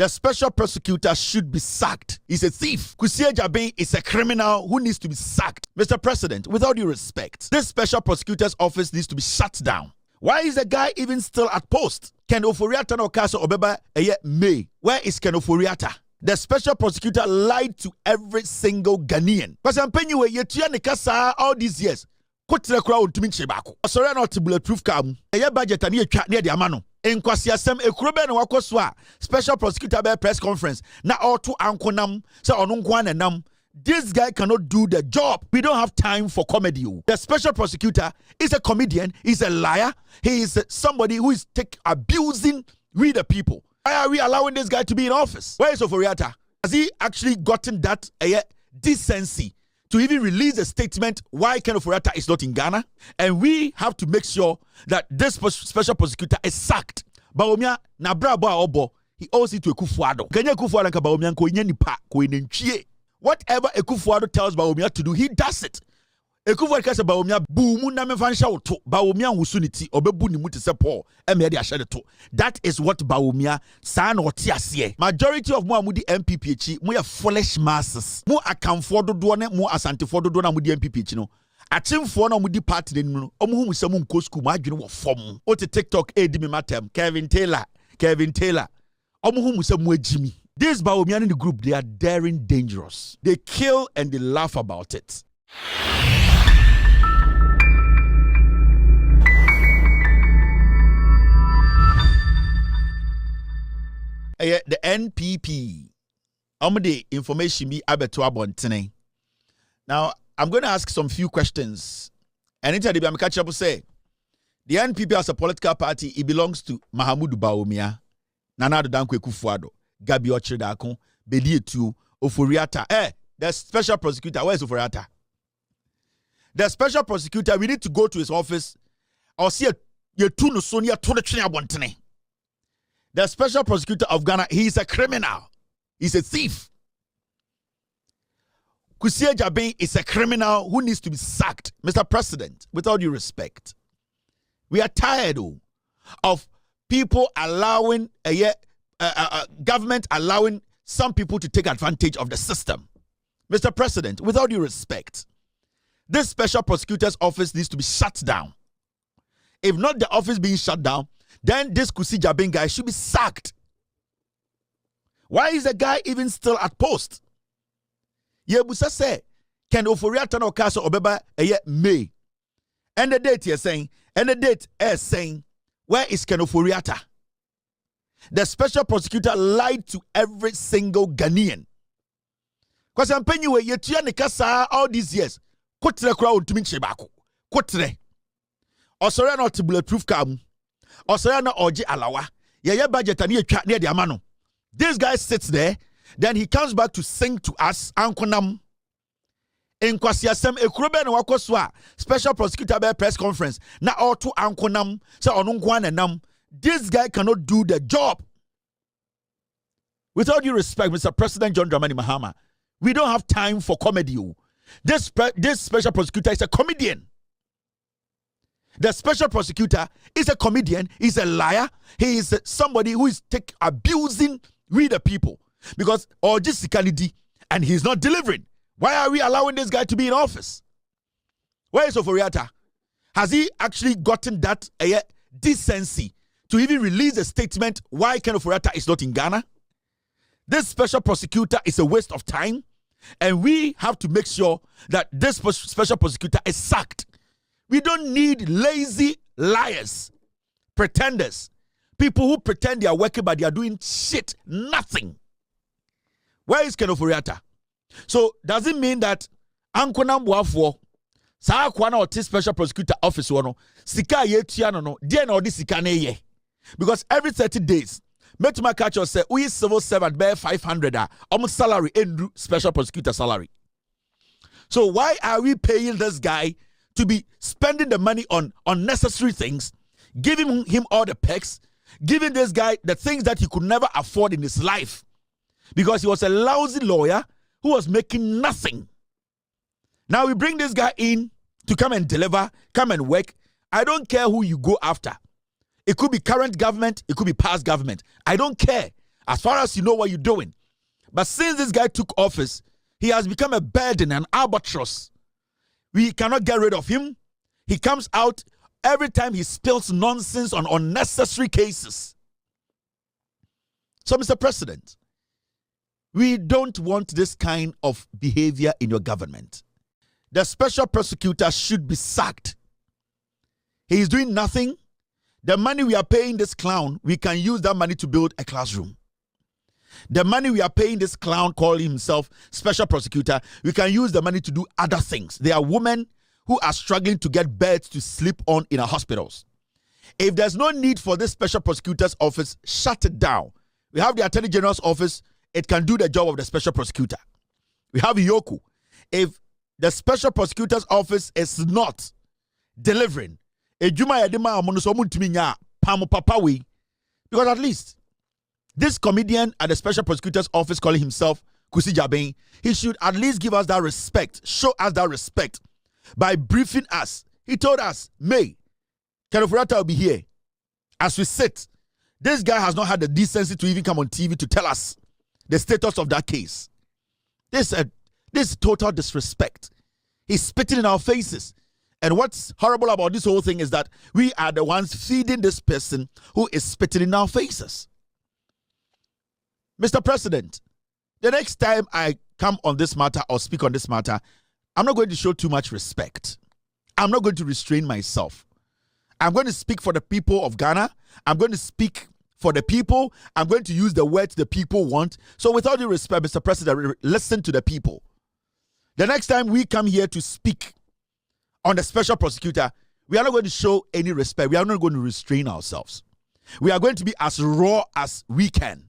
The special prosecutor should be sacked. He's a thief. Kusie Jabin is a criminal who needs to be sacked. Mr. President, with all due respect, this special prosecutor's office needs to be shut down. Why is the guy even still at post? Ken Oforiatta no Kasa Obeba May. Where is Ken Oforiatta? The special prosecutor lied to every single Ghanaian. Because I'm paying you a all these years. Kotre crowd to me chebako. Sorry not to bulletproof cam. A budget and near the amano. In Kwasiasem, a Kruben Wakoswa, special prosecutor by press conference. Now all two ankonam, so onunkwan and nam. This guy cannot do the job. We don't have time for comedy. The special prosecutor is a comedian, he's a liar, he is somebody who is abusing we the people. Why are we allowing this guy to be in office? Where is Oforiatta? Has he actually gotten that decency to even release a statement why Ken Oforiatta is not in Ghana? And we have to make sure that this special prosecutor is sacked. Bawumia NanaB he owes it to Ekufuado. Kenya Ekufuado ka Bawumia ko nipa ko enchie. Whatever Ekufuado tells Bawumia to do, he does it. Ekufuado ka say Bawumia buumu na mefansha oto. Bawumia wusuniti obebu ni muti se Paul emede ahye to. That is what Bawumia sa na ote ase. Majority of mo amudi MPP echi, mo ya foolish masses. Mo akamfo dodo ne mo asantefo dodo na amudi MPP echi no. Achimfo na amudi party de no. Omo hu musem nko school mo adwene wo fom. O te TikTok edi me matem. Kevin Taylor. Omo hu musem mo agimi. This Bawumia in the group, they are daring dangerous. They kill and they laugh about it. The NPP. The information be abeto abontene. Now, I'm going to ask some few questions. And anytime I'm catch up say, the NPP as a political party, it belongs to Mahama Bawumia, NanaB JFK, Gabi Ochredakon, Bedietu, Oforiatta. The special prosecutor, where is Oforiatta? The special prosecutor, we need to go to his office. I'll see a tunu sonia to the Bontene. The special prosecutor of Ghana, he is a criminal. He's a thief. Kusie Jabin is a criminal who needs to be sacked. Mr. President, with all due respect, we are tired of people allowing government allowing some people to take advantage of the system. Mr. President, with all due respect, this special prosecutor's office needs to be shut down. If not the office being shut down, then this Kusie Jabin guy should be sacked. Why is the guy even still at post? Yebusa say, Ken Oforiatta no Kasa Obeba May. And the date you're saying, and the date is saying, where is Ken Oforiatta? The special prosecutor lied to every single Ghanaian. Because I'm paying you a yetuya all these years. Kotre crowd to me chebako. Kotre. Osore not to bulletproof cam. Osore na oji alawa. Ye budget and near the amano. This guy sits there, then he comes back to sing to us. Ankonam. In Kwasiasem, a Kruben Wakoswa, special prosecutor by press conference. Now all two ankonam, so onunkwan and nam. This guy cannot do the job. With all due respect, Mr. President John Dramani Mahama, we don't have time for comedy. This special prosecutor is a comedian. The special prosecutor is a comedian, he's a liar, he is somebody who is abusing we the people. Because all this is and he's not delivering. Why are we allowing this guy to be in office? Where is Oforiatta? Has he actually gotten that decency to even release a statement why Ken Oforiatta is not in Ghana? This special prosecutor is a waste of time, and we have to make sure that this special prosecutor is sacked. We don't need lazy liars, pretenders, people who pretend they are working but they are doing shit, nothing. Where is Ken Oforiatta? So does it mean that Ankonam Wafo Sa kwa na ote special prosecutor office wono sika ye tua no de na odi sika na ye? Because every 30 days metuma catch us say we civil servant bear 500 almost salary and special prosecutor salary. So why are we paying this guy to be spending the money on unnecessary things, giving him all the perks, giving this guy the things that he could never afford in his life because he was a lousy lawyer who was making nothing? Now we bring this guy in to come and deliver, come and work. I don't care who you go after. It could be current government, it could be past government. I don't care. as far as you know what you're doing. But since this guy took office, he has become a burden, an albatross. We cannot get rid of him. He comes out every time he spills nonsense on unnecessary cases. So, Mr. President, we don't want this kind of behavior in your government. The special prosecutor should be sacked. He is doing nothing. The money we are paying this clown, we can use that money to build a classroom. The money we are paying this clown calling himself special prosecutor, we can use the money to do other things. There are women who are struggling to get beds to sleep on in our hospitals. If there's no need for this special prosecutor's office, shut it down. We have the Attorney General's office. It can do the job of the special prosecutor. We have Yoku. If the special prosecutor's office is not delivering, because at least this comedian at the special prosecutor's office calling himself Kusi Jabeng, he should at least give us that respect, show us that respect by briefing us. He told us, May, Kenofurata will be here. As we sit, this guy has not had the decency to even come on TV to tell us the status of that case. This is total disrespect. He's spitting in our faces. And what's horrible about this whole thing is that we are the ones feeding this person who is spitting in our faces. Mr. President, the next time I come on this matter or speak on this matter, I'm not going to show too much respect. I'm not going to restrain myself. I'm going to speak for the people of Ghana. I'm going to speak for the people. I'm going to use the words the people want. So with all due respect, Mr. President, listen to the people. The next time we come here to speak on the special prosecutor, we are not going to show any respect. We are not going to restrain ourselves. We are going to be as raw as we can.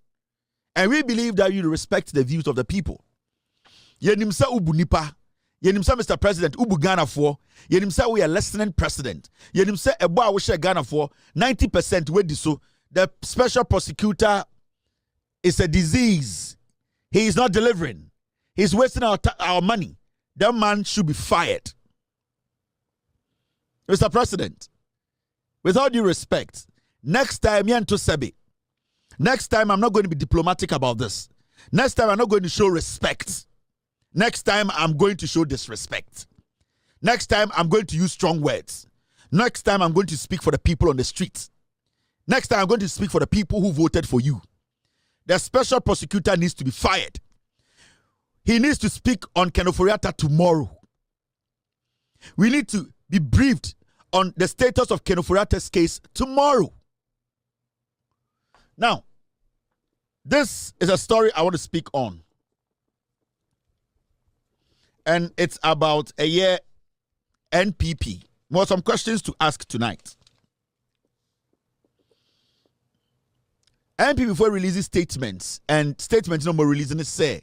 And we believe that you respect the views of the people. Yenimsa ubu nipa. Yenimsa Mr. President ubu Ghana for. Yenimsa we are listening president. Yenimsa ebo we share Ghana for 90% wedi so. The special prosecutor is a disease. He is not delivering. He's wasting our money. That man should be fired. Mr. President, with all due respect, next time, next time I'm not going to be diplomatic about this. Next time I'm not going to show respect. Next time I'm going to show disrespect. Next time I'm going to use strong words. Next time I'm going to speak for the people on the streets. Next time I'm going to speak for the people who voted for you. The special prosecutor needs to be fired. He needs to speak on Kenoforiata tomorrow. We need to be briefed on the status of Kenoforiata's case tomorrow. Now, this is a story I want to speak on. And it's about a year NPP. Well, some questions to ask tonight. NPP before releasing statements, and statements no more releasing it say,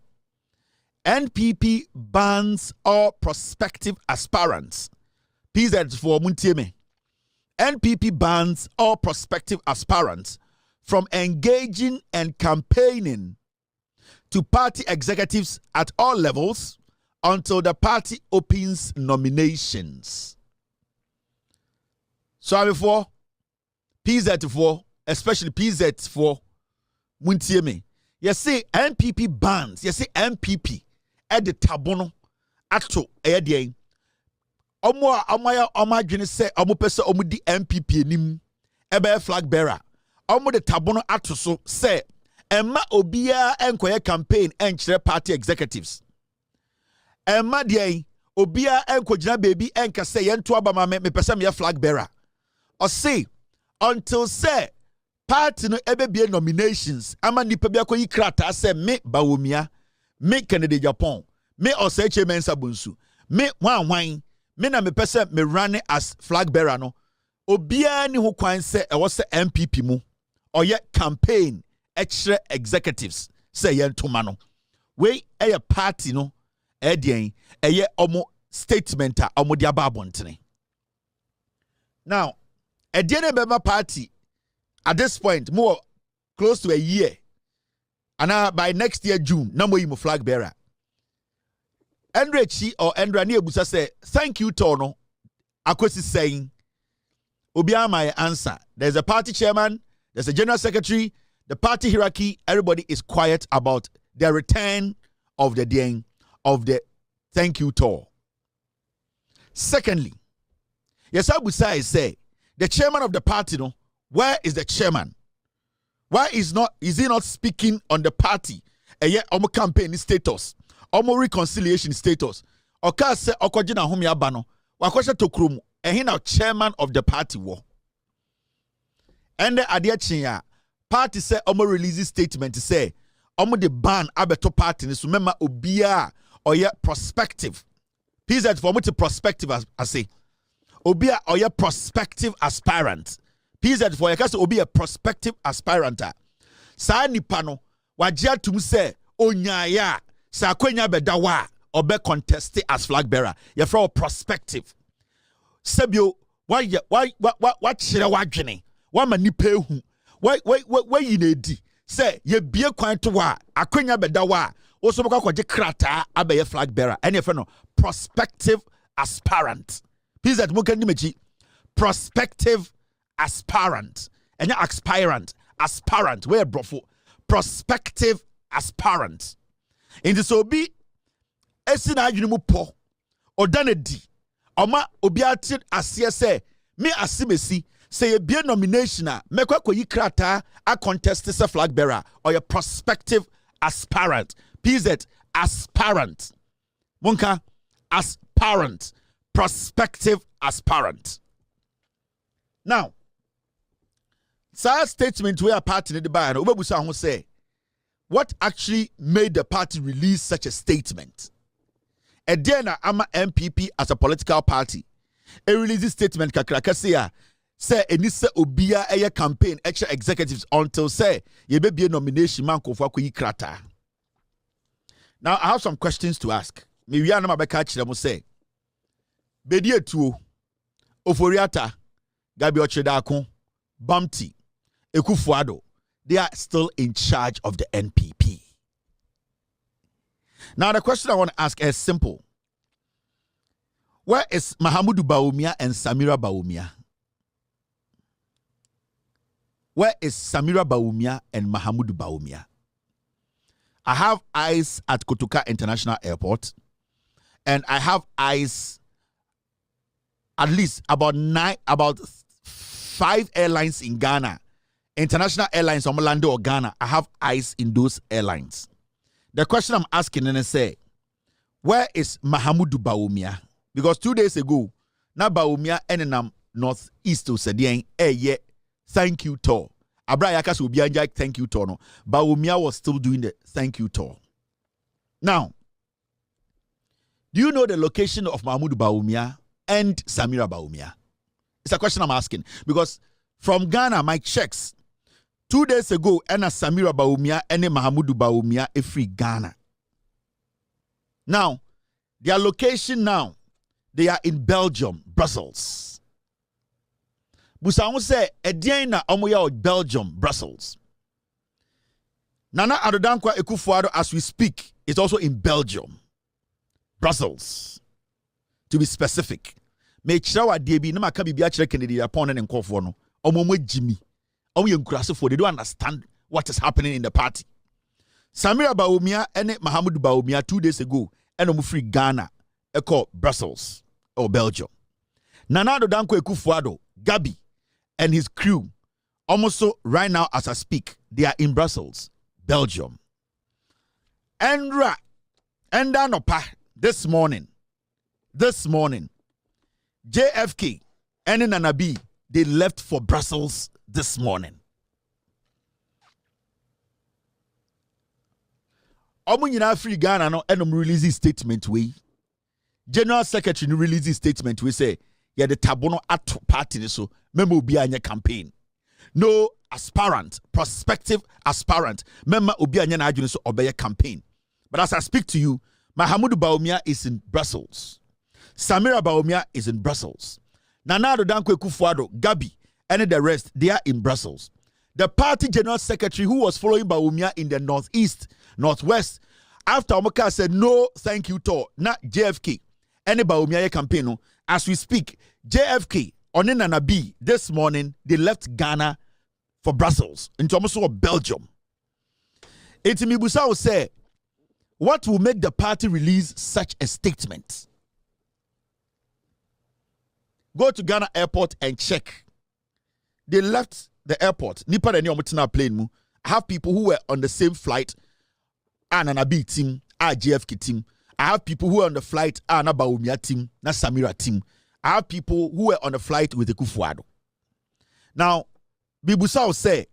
NPP bans all prospective aspirants. PZ for Muntieme. NPP bans all prospective aspirants from engaging and campaigning to party executives at all levels until the party opens nominations. So I'm for PZ for, especially PZ for Muntieme. You see NPP bans, you see NPP at the tabono ato edi Omo adwene se omo pese omo di NPP nim ebe flag bearer omo de tabono ato so se emma obia enkoye campaign enkyere party executives emma de obia enkogina baby enka se yento abama me pese me flag bearer or say until say party no ebe be nominations ama nipa bia koyi krata se me Bawumia me Kennedy Japan me Oseche Mensa Bunsu me wan me na me pese me run as flag bearer no obia ni ho kwan se e wo se MPP mu oye campaign extra executives say yentoma no we eye party no e den eye omo statement a omo dia babontene. Now e den e bema party at this point more close to a year, and by next year June na mo yi mo flag bearer Endrechi or Endra ni ebusa say thank you Tono akwesi saying obiama my answer. There's a party chairman, there's a general secretary, the party hierarchy, everybody is quiet about the return of the thank you tour. Secondly, yes, I would say the chairman of the party, no, where is the chairman? Why is he not speaking on the party? Yet, campaign status, reconciliation status. Oka se okojina home yabano. Wakosha tokrum. He now chairman of the party war. And the adia chinya party say release statement to say the ban abeto party ni sumema obia or ye prospective. PZ for much prospective as I say. Obia or ye prospective aspirant. PZ for yakase obi a prospective aspirant. Sa nipano wajia tum say onyaya sa kwenya bedawa or be contested as flag bearer. Ye for prospective. Sebio why chire wadwene wa manipa hu why yinedi say ye bie kwan to wa akwenya bedawa wo so baka kwaje krata abaye flag bearer any fe no prospective aspirant. PZ mo kan nimachi prospective aspirant and aspirant where brofo prospective aspirant in the so be esina adwene mu po odanedi oma obiati asie say me asimesi say ye be nomination a mekwa koyi krata a contest se flag bearer or your prospective aspirant. PZ aspirant munka aspirant prospective aspirant. Now statement where a party in the bar and Obabusa who say what actually made the party release such a statement. Edena ama MPP as a political party. A release statement kakrakasia say enisa obia eye campaign extra executives until say ye be a nomination man ko for krata. Now I have some questions to ask. Me wi anama beka kire say bedi etuo oforiata Gabi Ochedakun Bamti Ekufuado, they are still in charge of the NPP. Now the question I want to ask is simple. Where is Mahamudu Bawumia and Samira Bawumia? Where is Samira Bawumia and Mahamudu Bawumia? I have eyes at Kotoka International Airport, and I have eyes at least about 5 airlines in Ghana. International airlines on Orlando or Ghana. I have eyes in those airlines. The question I'm asking and I say, where is Mahamudu Bawumia? Because 2 days ago, na Bawumia and northeast to Sedien thank you tour. Abra Yakas will be a thank you tour. No. Bawumia was still doing the thank you tour. Now, do you know the location of Mahamudu Bawumia and Samira Bawumia? It's a question I'm asking. Because from Ghana, my checks, 2 days ago, Samira Bawumia and Mahamudu Bawumia are free Ghana. Now, their location now, they are in Belgium, Brussels. Busamu say, Ediana Omoya Belgium, Brussels. Nana Adodankwa Ekufuado, as we speak, is also in Belgium, Brussels. To be specific. Me chirawa debi na maka bibia chire Kennedy upon and nkofo no. Omo Jimmy. They don't understand what is happening in the party. Samira Bawumia and Mahamudu Bawumia 2 days ago and free Ghana called Brussels or Belgium. Nana Adodankwa Ekufuado, Gabi and his crew almost so right now as I speak they are in Brussels, Belgium. Endra Endanopa this morning JFK and NanaB they left for Brussels this morning. Omunyina free Ghana no enom release statement we. General Secretary no release statement we say yeah the tabono at party so memo obi anya campaign. No aspirant, prospective aspirant. Memma obi anya na adwene so obeye campaign. But as I speak to you, Mahamudu Bawumia is in Brussels. Samira Bawumia is in Brussels. Nana Adodankwa Ekufuado, Gabi and the rest, they are in Brussels. The party general secretary who was following Bawumia in the northeast, northwest, after Omoka said no thank you to not JFK, any Bawumia campaign, as we speak, JFK on NanaB this morning, they left Ghana for Brussels, into almost Belgium. Etimibusa will say, what will make the party release such a statement? Go to Ghana airport and check. They left the airport. Nipa and Yomutina plane mu. I have people who were on the same flight. NanaB team, JFK team. I have people who were on the flight. Bawumia team, na Samira team. I have people who were on the flight with the Kufuado. Now, Bibusa will say,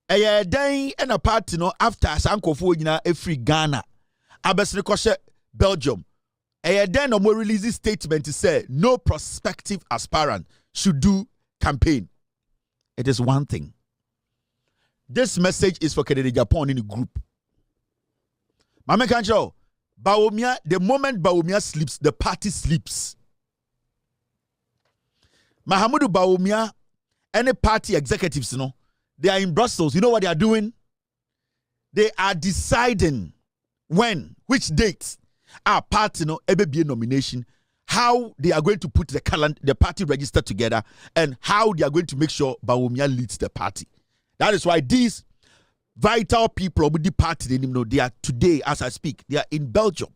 a day and a party no after Sankofo yina a free Ghana. Abesne koshe Belgium. A day no more release statement to say no prospective aspirant should do campaign. It is one thing. This message is for Kennedy Japan in the group. Mama Kanjo, Bawumia, the moment Bawumia sleeps, the party sleeps. Mahamudu Bawumia, any party executives, you know, they are in Brussels. You know what they are doing? They are deciding when, which dates our party, you know, EBBA nomination, how they are going to put the party register together, and how they are going to make sure Bawumia leads the party. That is why these vital people of the party, they are today, as I speak, they are in Belgium.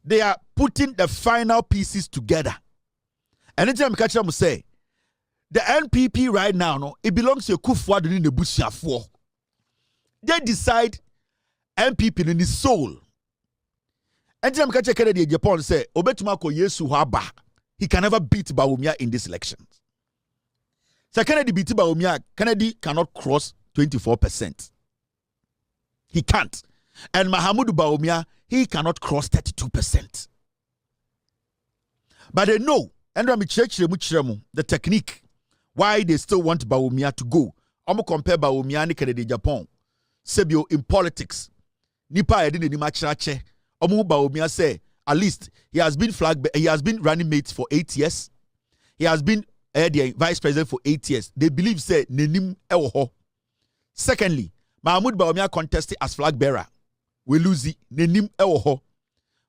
They are putting the final pieces together. And anytime I catch say, the NPP right now, no, it belongs to Kufuor in the Bushia. They decide NPP in his soul. Anytime I catch Kennedy Japan say, Obetumako Yesu Haba, he can never beat Bawumia in this election. So Kennedy beat Bawumia, Kennedy cannot cross 24%. He can't. And Mahamudu Bawumia, he cannot cross 32%. But they know, and the technique, why they still want Bawumia to go. I'm going to compare Bawumia and Kennedy Japan. Sebio in politics. Nipa edini ni machirache. Omu Bawumia say, at least he has been running mate for 8 years. He has been the vice president for 8 years. They believe say nenim ewoho. Secondly, Mahmoud Bawumia contested as flag bearer. We lose it. Nenim ewoho.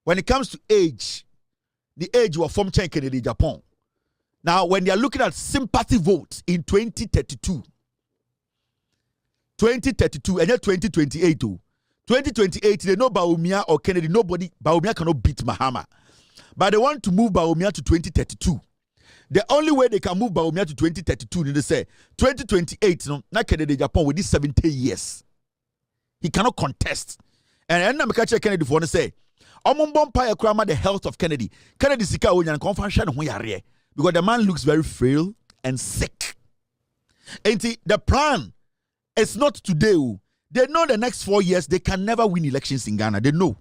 When it comes to age, the age was from Kennedy Japan. Now, when they are looking at sympathy votes in 2032, and then 2028, 2028, they know Bawumia or Kennedy. Bawumia cannot beat Mahama. But they want to move Bawumia to 2032. The only way they can move Bawumia to 2032, they say 2028, no, not Kennedy Japan with this 70 years. He cannot contest. And I'm catching Kennedy for to say, the health of Kennedy. Kennedy sika onyan confusion because the man looks very frail and sick. And the plan is not today. They know the next 4 years they can never win elections in Ghana. They know.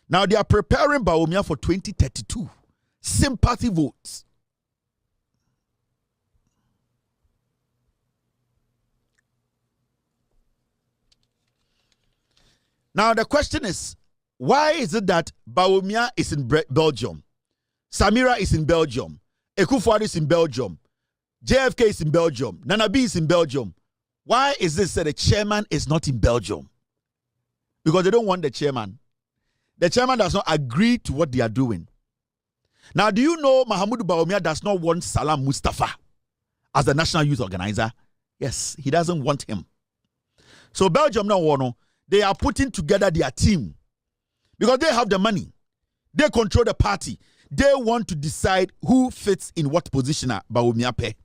Now they are preparing Bawumia for 2032. Sympathy votes. Now the question is, why is it that Bawumia is in Belgium, Samira is in Belgium, Ekufuor is in Belgium, JFK is in Belgium, NanaB is in Belgium? Why is this that the chairman is not in Belgium? Because they don't want the chairman. The chairman does not agree to what they are doing. Now, do you know Mahamudu Bawumia does not want Salam Mustafa as the national youth organizer? Yes, he doesn't want him. So Belgium now, they are putting together their team because they have the money. They control the party. They want to decide who fits in what position Bawumia pay.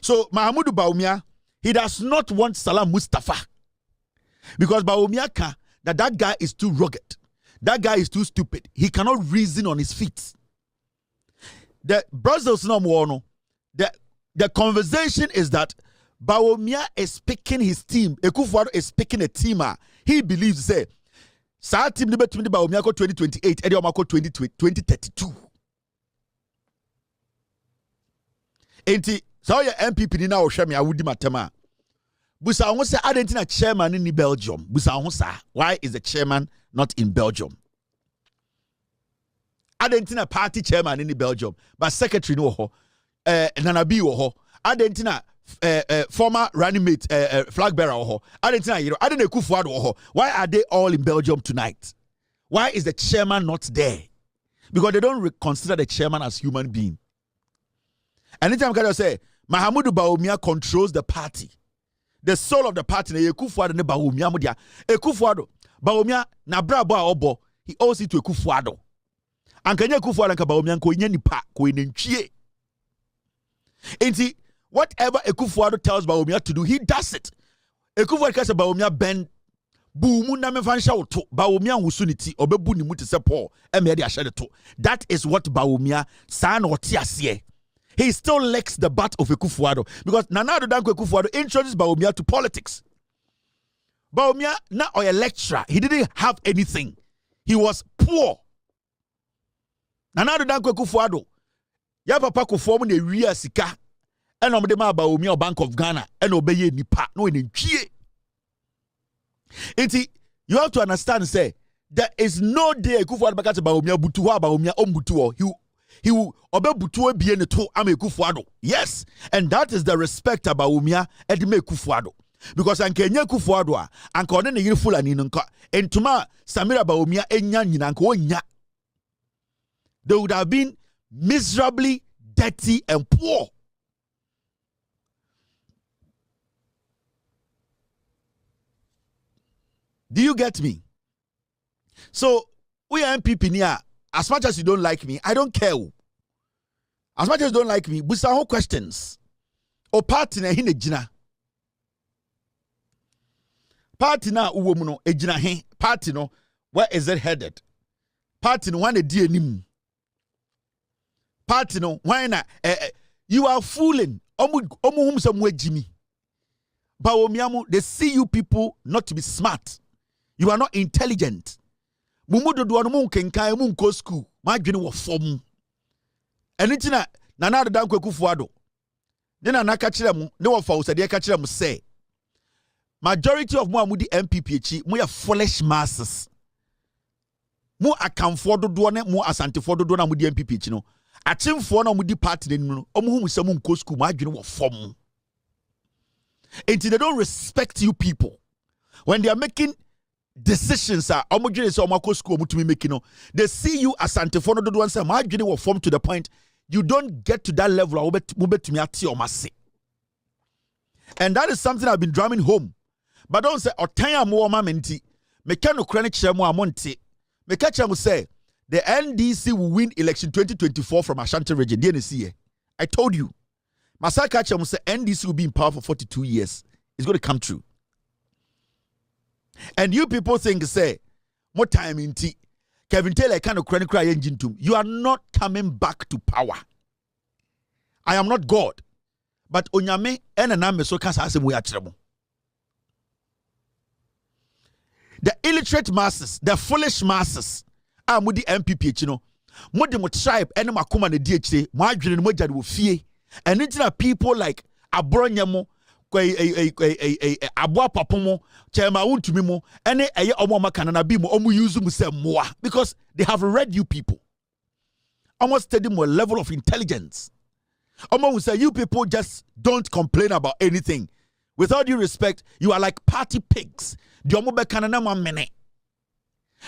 So Mahamudu Bawumia, he does not want Salam Mustafa because Bawumia that guy is too rugged. That guy is too stupid. He cannot reason on his feet. The Brussels the conversation is that Bawumia is picking his team. Ekufuor is picking a team. He believes say, "Sa team number 20 Bawumia 2028, Eddie Omako 2032." Enti so your MPP ni na o hwe me awudi matema. Busa won say Argentina chairman in Belgium. Busa won say why is the chairman not in Belgium? Argentina party chairman in Belgium, but secretary no ho. NanaB wo ho. Argentina former running mate flag bearer wo ho. Argentina Ekufuor wo ho. Why are they all in Belgium tonight? Why is the chairman not there? Because they don't consider the chairman as human being. Anytime can say Mahama Bawumia controls the party. The soul of the party na Ekufuado ne Bawumia mudia. Ekufuado Bawumia na brabo a obo he owes it to Ekufuado. Ankanya Ekufuado nka Bawumia nko nya nipa ko enentwie. Enti whatever Ekufuado tells Bawumia to do, he does it. Ekufuado kasa Bawumia bend buumu na mefansha woto Bawumia husuniti obebu ni muti se Paul eme de ahye to. That is what Bawumia san oti ase. He still licks the butt of Ekufuado because Nana Danko Ekufuado introduced Bawumia to politics. Bawumia na a lecturer, he didn't have anything. He was poor. Nana Danko Ekufuado ya papa ko form na wi sika and omde ma Bawumia Bank of Ghana and obeye nipa no enentwie. Enti you have to understand say there is no day Ekufuado baka to Bawumia butu ho Bawumia ombutu he will obey butu ebie ne to am Ekufuado. Yes, and that is the respect about Bawumia edime Ekufuado. Because ankenye Ekufuado a anka one ne yire fulani no nka entuma Samira Bawumia enya nyina nka onya. They would have been miserably dirty and poor. Do you get me? So we are MPP near. As much as you don't like me, I don't care. As much as you don't like me, busa ho questions. O party na hine jina. Party na uwo mu no ejina he. Party no, where is it headed? Party no wane di anim. Party no why na you are fooling. Omu hum se mu ejimi. Bawumia mu, they see you people not to be smart. You are not intelligent. Mumudo do anu mu kenkan mu nko school. Ma adwene wo fom. Enichi na Nana Danko Ekufuado. Ne na naka kire mu, ne wo fa wo sade ka kire mu say. Majority of mu amudi MPP echi, mu ya foolish masses. Mu akamfo dodo ne mu asantefo dodo na amudi MPP echi no. Achimfo na amudi party ne no, omu hu se mu nko school, ma adwene wo fom. Until they don't respect you people. When they are making decisions are they see you as antiphone do one say my will form to the point you don't get to that level. And that is something I've been drumming home. But don't say otanya mo mamenti mekano chronic chemo amonte mekacha say the NDC will win election 2024 from Ashanti region. DNC. I told you. Masaka chemo say NDC will be in power for 42 years. It's going to come true. And you people think, say, more time in tea. Kevin Taylor kind of chronic cry engine to you are not coming back to power. I am not God. But onyame enaname so kasa asem we atremo. The illiterate masses, the foolish masses, are mudi MPP chino. Mudi mo tribe ene makoma ne di echire, mo adwene no mo jade wo fie. And it's people like Abronyamo abua papomo chema untumi mo ene eye omo makana na bi mo omu use mu se moa because they have read you people. Almost study more level of intelligence. Omo will say you people just don't complain about anything. With all due respect, you are like party pigs.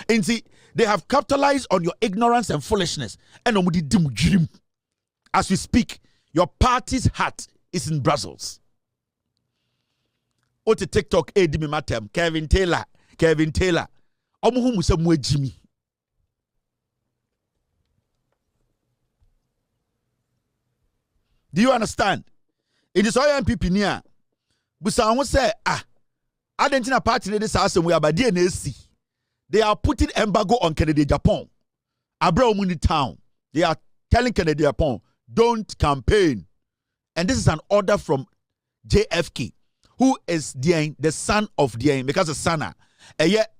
And see, they have capitalized on your ignorance and foolishness. And as we speak, your party's heart is in Brussels. Ote TikTok edi me matem Kevin Taylor. Omo hu mu Jimmy. Do you understand? It is all MPP near. Busa who say Argentina party this asem we about DNC. They are putting embargo on Kennedy Japan. Abra Muni town. They are telling Kennedy Japan don't campaign. And this is an order from JFK, who is the son of because the son yet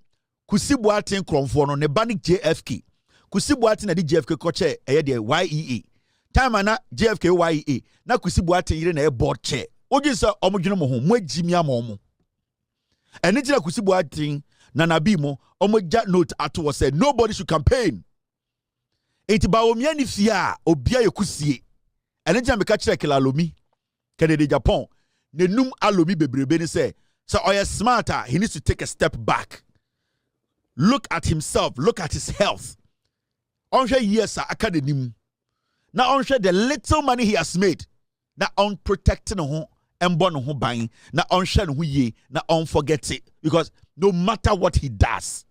Kusibuatin Kronfono ne banik JFK. Kusibuatin na di JFK koche the YEA. Time ana JFK YEA. Na Kusibuatin yire na board chair. Oji sa omudwene mo ho mo agimi amomo. Eni tira Kusibuatin NanaB mo omogya note ato said nobody should campaign. Enti Bawumia ni fia obia yekusie. Eni tira meka kire Kilalomi Kennedy Japan. Nenum alomi bebrebe ni say so oya smarter, he needs to take a step back. Look at himself, look at his health. Onhwe years akadenim. Now onhwe the little money he has made. na on protect no ho embo no ho ban na on hwe no ho ye na on forget it, because no matter what he does,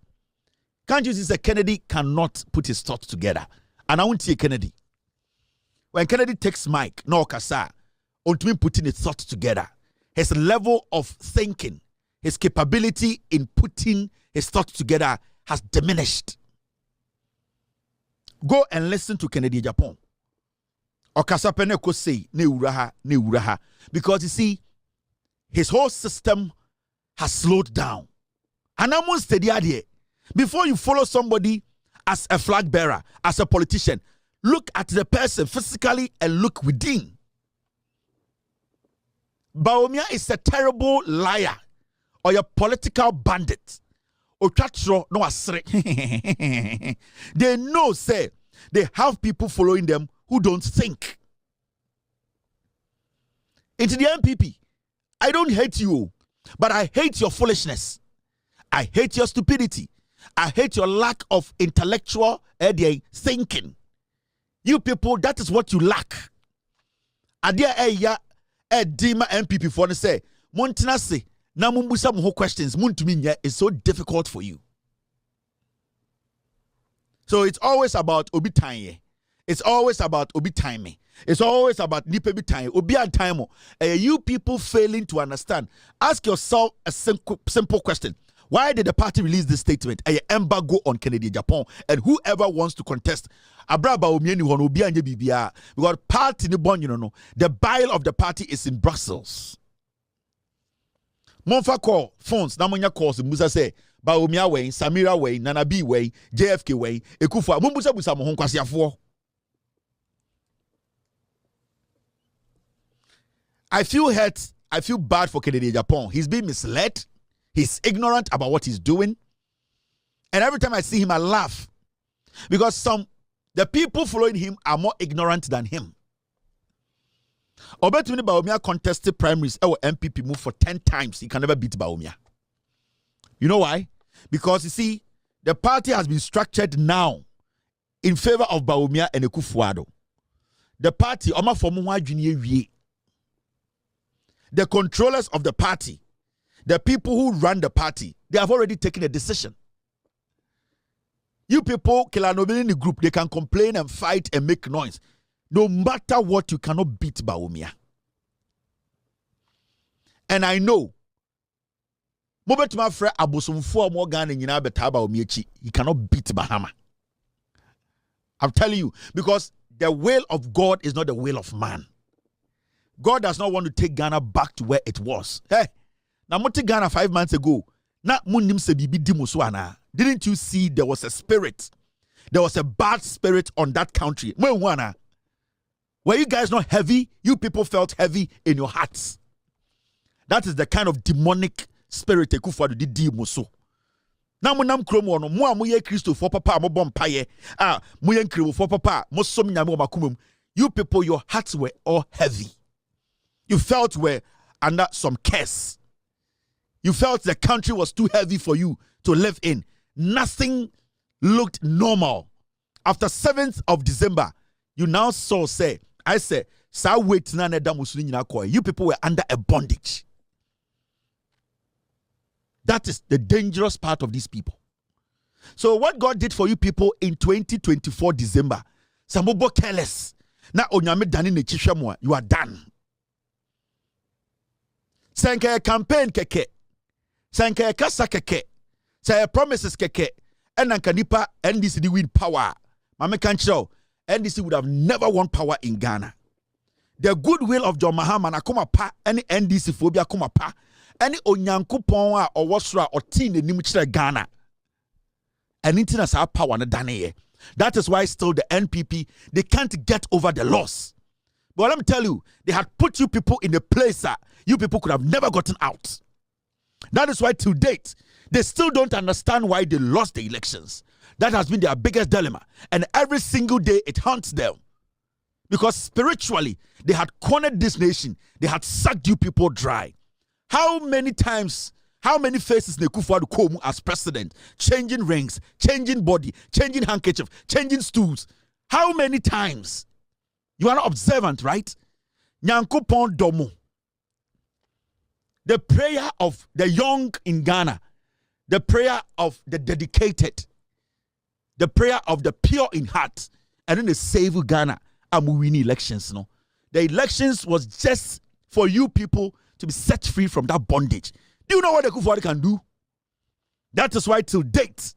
can't you see that Kennedy cannot put his thoughts together? And I won't see Kennedy. When Kennedy takes mic, no kasa, on to me putting his thoughts together, his level of thinking, his capability in putting his thoughts together has diminished. Go and listen to Kennedy Japan. Okasa pene ko say ne uraha, because you see, his whole system has slowed down. And I'm on steady idea. Before you follow somebody as a flag bearer, as a politician, look at the person physically and look within. Bawumia is a terrible liar or a political bandit. Ochatro no asre. They know, say, they have people following them who don't think. Into the MPP, I don't hate you, but I hate your foolishness. I hate your stupidity. I hate your lack of intellectual thinking. You people, that is what you lack. Adia Dima MPP for say, Montina say, na mumbusa mo questions, muntuminya is so difficult for you. So it's always about obi time. It's always about obi time. It's always about nipe bi time. Obi an time. You people failing to understand. Ask yourself a simple question. Why did the party release this statement? A embargo on Kennedy Japan, and whoever wants to contest, Bawumia NanaB because party ni born, the bile of the party is in Brussels. Monfa call phones, namonya calls Musa say Bawumia way, Samira way, NanaB way, JFK way, Ekufa. Mumbusa busa mo kwasi afo. I feel hurt. I feel bad for Kennedy Japan. He's being misled. He's ignorant about what he's doing. And every time I see him, I laugh. Because the people following him are more ignorant than him. Obetuni Bawumia contested primaries or MPP move for 10 times. He can never beat Bawumia. You know why? Because you see, the party has been structured now in favor of Bawumia and Ekufuado. The party, the controllers of the party, the people who run the party, they have already taken a decision. You people, Kilanobin in the group, they can complain and fight and make noise. No matter what, you cannot beat Bawumia. And I know, he cannot beat Mahama. I'm telling you, because the will of God is not the will of man. God does not want to take Ghana back to where it was. Hey, now Moti Ghana 5 months ago, didn't you see there was a spirit? There was a bad spirit on that country. Were you guys not heavy? You people felt heavy in your hearts. That is the kind of demonic spirit Ekufuado did di muso. Now munam kromo no mo amoye Kristo for papa mo bompaye. Mo yenkriwo for papa mo som nyame makumum. You people, your hearts were all heavy. You felt were under some curse. You felt the country was too heavy for you to live in. Nothing looked normal. After 7th of December, you now saw, you people were under a bondage. That is the dangerous part of these people. So what God did for you people in 2024 December, Samobo careless. Now you are done. Sanke campaign keke. Sanke kasa keke. Say promises keke. And Nankanipa NDC win power. Mame Kancho, NDC would have never won power in Ghana. The goodwill of John Mahama na kuma pa, any NDC phobia kuma pa, any onyankopon or wasra or teen the nimuchira Ghana. And internet our power na dane. That is why still the NPP, they can't get over the loss. But let me tell you, they had put you people in a place that you people could have never gotten out. That is why to date, they still don't understand why they lost the elections. That has been their biggest dilemma. And every single day it haunts them. Because spiritually, they had cornered this nation. They had sucked you people dry. How many times, how many faces Ekufuado Komu as president, changing rings, changing body, changing handkerchief, changing stools? How many times? You are not observant, right? Nyankopon domo. The prayer of the young in Ghana, the prayer of the dedicated, the prayer of the pure in heart, and then the save Ghana and we win elections. No, the elections was just for you people to be set free from that bondage. Do you know what the Kufuor can do? That is why till date,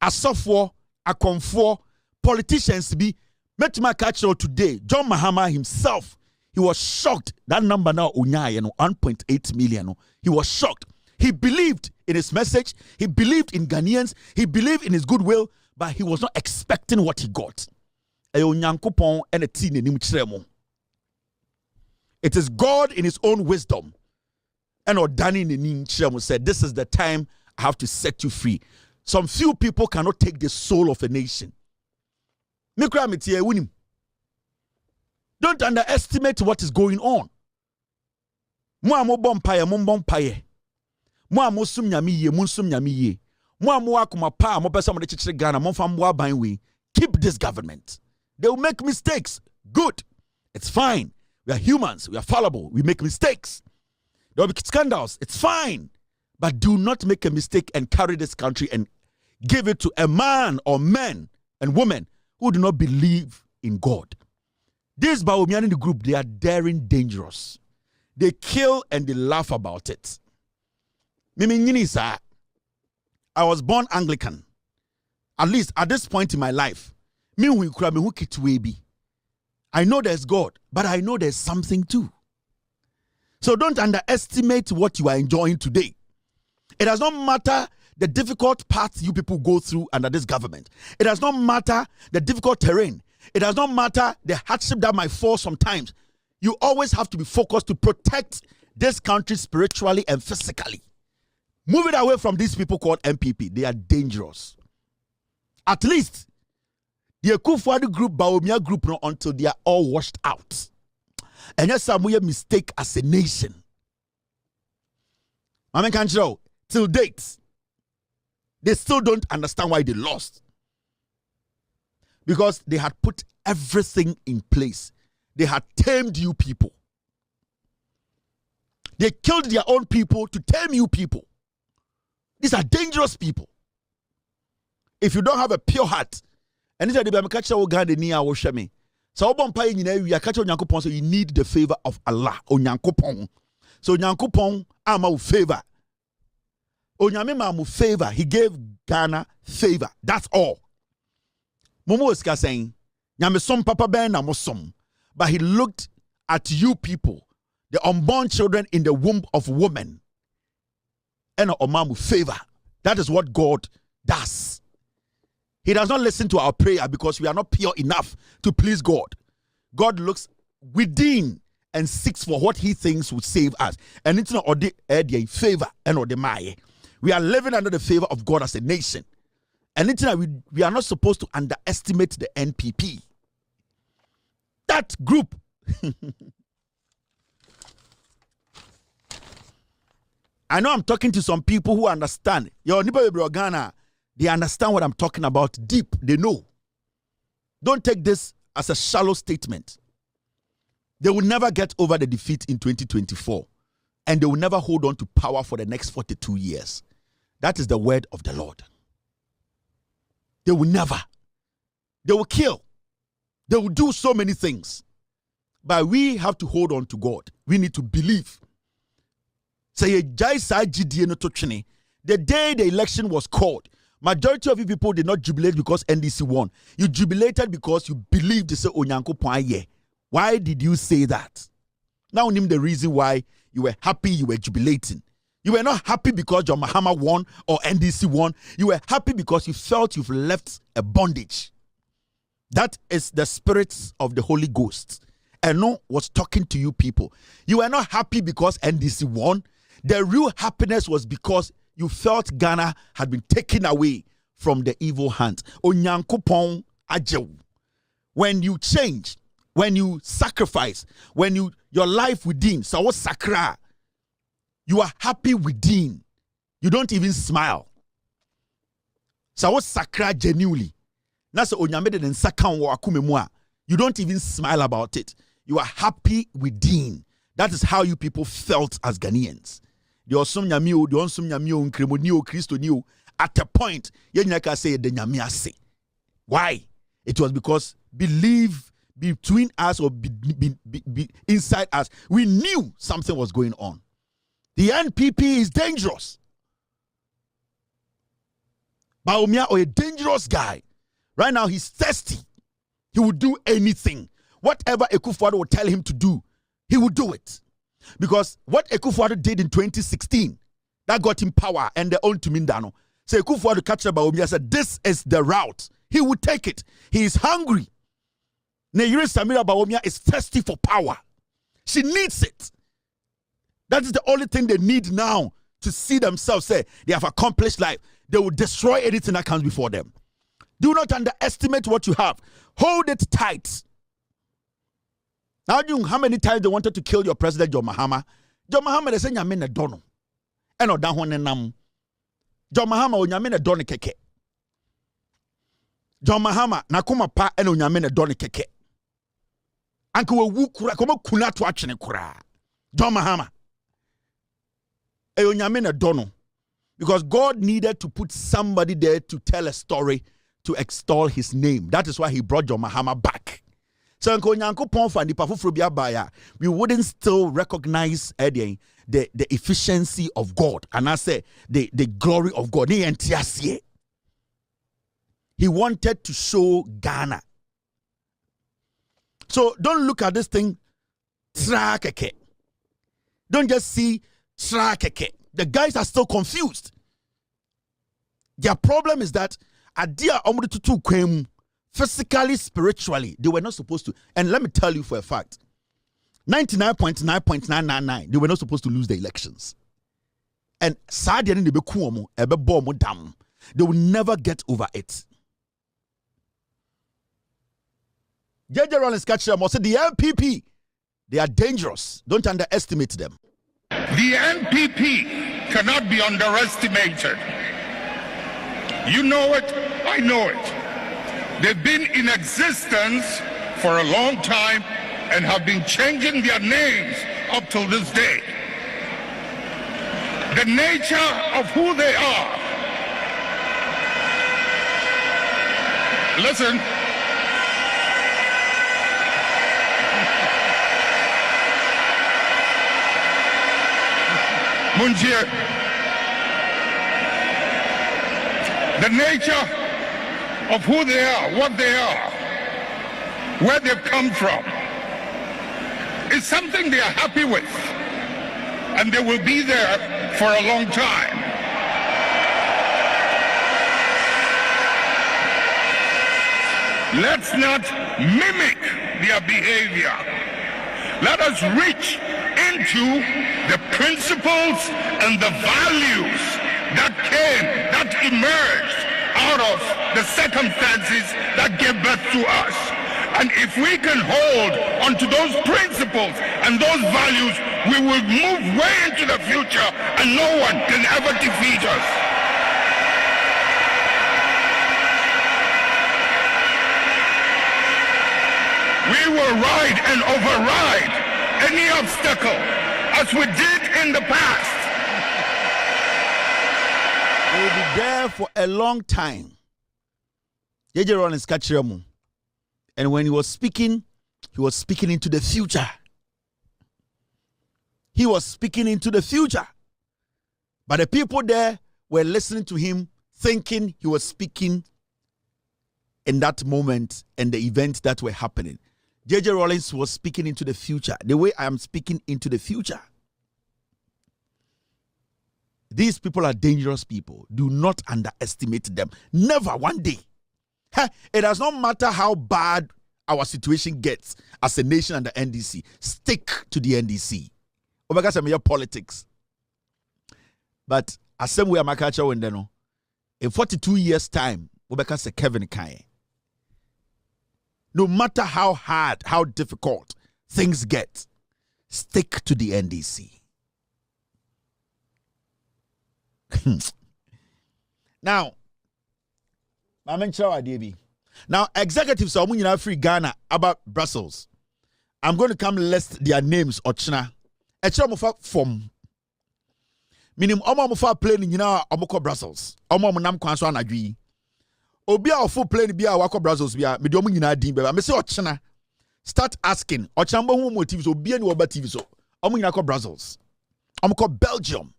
a software, a comfort, politicians be met my catch today. John Mahama himself, he was shocked. That number now, 1.8 million. He was shocked. He believed in his message. He believed in Ghanaians. He believed in his goodwill, but he was not expecting what he got. It is God in his own wisdom. And Odani said, this is the time I have to set you free. Some few people cannot take the soul of a nation. Don't underestimate what is going on. Mo bompaye mo bompaye. Mo sum nyame ye mo sum nyame ye. Mo akoma pa mo pesa mo de chichire Ghana mo fam mo aban we. Keep this government. They will make mistakes. Good. It's fine. We are humans. We are fallible. We make mistakes. There will be scandals. It's fine. But do not make a mistake and carry this country and give it to a man or men and women who do not believe in God. This Bawumia in the group, they are daring, dangerous. They kill and they laugh about it. I was born Anglican. At least at this point in my life. I know there's God, but I know there's something too. So don't underestimate what you are enjoying today. It does not matter the difficult paths you people go through under this government. It does not matter the difficult terrain. It does not matter the hardship that might fall sometimes. You always have to be focused to protect this country spiritually and physically. Move it away from these people called MPP. They are dangerous. At least the Kufuor group, Bawumia group, no, until they are all washed out. And yes, some mistake as a nation. I mean, can't you? Till date, they still don't understand why they lost. Because they had put everything in place. They had tamed you people. They killed their own people to tame you people. These are dangerous people. If you don't have a pure heart, and so you need the favor of Allah. So Nyankopon ama favor. Favor. He gave Ghana favor. That's all. Momo is saying, Nyamesom papa ben na mosom. But he looked at you people, the unborn children in the womb of women, and omamu favor. That is what God does. He does not listen to our prayer because we are not pure enough to please God. God looks within and seeks for what he thinks will save us. And it's not the favor and the maye. We are living under the favor of God as a nation. And it's not, we are not supposed to underestimate the NPP. That group. I know I'm talking to some people who understand. Yo, Ghana, they understand what I'm talking about deep. They know. Don't take this as a shallow statement. They will never get over the defeat in 2024. And they will never hold on to power for the next 42 years. That is the word of the Lord. They will never. They will kill. They will do so many things. But we have to hold on to God. We need to believe. Say, the day the election was called, majority of you people did not jubilate because NDC won. You jubilated because you believed to say Onyanko Pwaye. Why did you say that? Now name the reason why you were happy, you were jubilating. You were not happy because your Mahama won or NDC won. You were happy because you felt you've left a bondage. That is the spirits of the Holy Ghost. Eno was talking to you people. You were not happy because NDC won. The real happiness was because you felt Ghana had been taken away from the evil hand. Onyankopon ajew. When you change, when you sacrifice, when your life within, so what sakra, you are happy within. You don't even smile. So what sakra genuinely. Nasa onyamede den sakan wa akumemua. You don't even smile about it. you are happy within. That is how you people felt as Ghanaians. The Osum Nyamio, the Onsum Nyamio, Nkremonio, Christo Neo. At a point, Yenyaka say the Nyamiase. Why? It was because believe between us or be inside us, we knew something was going on. The NPP is dangerous. Bawumia or a dangerous guy. Right now, he's thirsty. He will do anything. Whatever Akufo-Addo will tell him to do, he will do it. Because what Akufo-Addo did in 2016, that got him power and they own to Mindano. So Akufo-Addo captured Bawumia, said, this is the route. He will take it. He is hungry. Neyiri Samira Bawumia is thirsty for power. She needs it. That is the only thing they need now to see themselves say they have accomplished life. They will destroy anything that comes before them. Do not underestimate what you have. Hold it tight. Now, how many times they wanted to kill your president, John Mahama? John Mahama, they say, Nyame dono. Eno da ho nenam. John Mahama, o Nyame dono keke. John Mahama, nakuma pa, eno Nyame dono keke. Anke we wu kura, komo kuna to achene kura. John Mahama. Eyo Nyame dono. Because God needed to put somebody there to tell a story, to extol his name. That is why he brought John Mahama back. So we wouldn't still recognize the efficiency of God. And I say the glory of God. He wanted to show Ghana. So don't look at this thing. Don't just see the guys are still confused. Their problem is that physically, spiritually, they were not supposed to. And let me tell you for a fact, 99.999, they were not supposed to lose the elections. And they will never get over it. JJ Rollins catch them. Also, the NPP, they are dangerous. Don't underestimate them. The NPP cannot be underestimated. You know it, I know it. They've been in existence for a long time and have been changing their names up till this day. The nature of who they are. Listen. Munjir. The nature of who they are, what they are, where they've come from, is something they are happy with, and they will be there for a long time. Let's not mimic their behavior. Let us reach into the principles and the values that emerged out of the circumstances that gave birth to us. And if we can hold onto those principles and those values, we will move way into the future and no one can ever defeat us. We will ride and override any obstacle as we did in the past. They will be there for a long time. JJ Rollins catching. And when he was speaking into the future. He was speaking into the future. But the people there were listening to him, thinking he was speaking in that moment and the events that were happening. JJ Rollins was speaking into the future, the way I am speaking into the future. These people are dangerous people. Do not underestimate them. Never one day. It does not matter how bad our situation gets as a nation and the NDC. Stick to the NDC. Obeka some your politics. But as some way Amakacha Wendeno, in 42 years' time, Obeka say Kevin Kaye. No matter how hard, how difficult things get, stick to the NDC. Now, executives are free Ghana about Brussels. I'm going to come list their names ochina. Eche omofa from. Minim omofa plane nyina omoko Brussels. Omo nam kwan so anadwi. Obi a ofo plane bia wako Brussels bia me de omo nyina din beba. Me say ochina. Start asking. Ochina mbo hu mo TV so obi ani oba TV so. Omo nyina ko Brussels. Omo ko Belgium.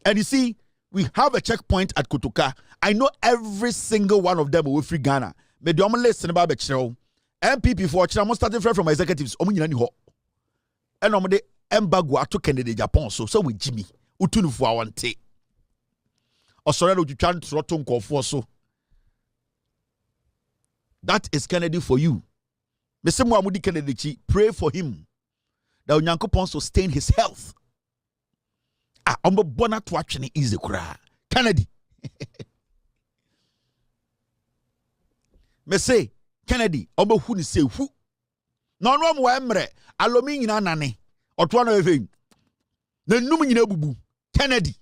And you see, we have a checkpoint at Kotoka. I know every single one of them will free Ghana. Me de omo listen about be chiro. MPP for ochina mo starting from executives. Omo nyina ni ho. And omo de embargo ato Kennedy Japan so we Jimmy. Utunu for awante. Osorero jutwan troto nkofo so. That is Kennedy for you. Mesemo amudi Kennedy chi, pray for him that Onyankopon sustain his health. Ombo bona to atwene easy kura. Kennedy. Me say Kennedy, ombo hu ni say hu. No no mo emre, alomi nyina nane. Oto na efe. Na num nyina bubu. Kennedy.